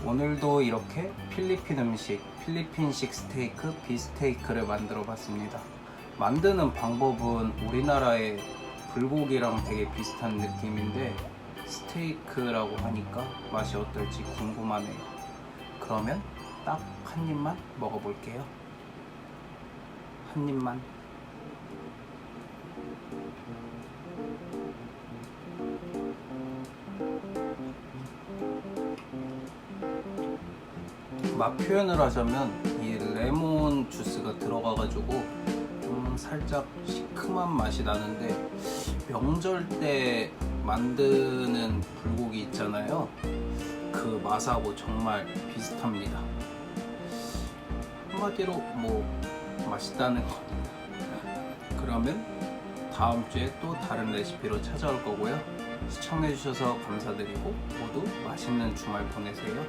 오늘도 이렇게 필리핀 음식, 필리핀식 스테이크, 비스테이크를 만들어 봤습니다. 만드는 방법은 우리나라의 불고기랑 되게 비슷한 느낌인데 스테이크라고 하니까 맛이 어떨지 궁금하네요. 그러면 딱 한 입만 먹어볼게요. 한 입만. 맛 표현을 하자면 이 레몬 주스가 들어가가지고 좀 살짝 시큼한 맛이 나는데 명절 때 만드는 불고기 있잖아요. 그 맛하고 정말 비슷합니다. 한마디로 뭐 맛있다는 거. 그러면 다음 주에 또 다른 레시피로 찾아올 거고요. 시청해주셔서 감사드리고 모두 맛있는 주말 보내세요.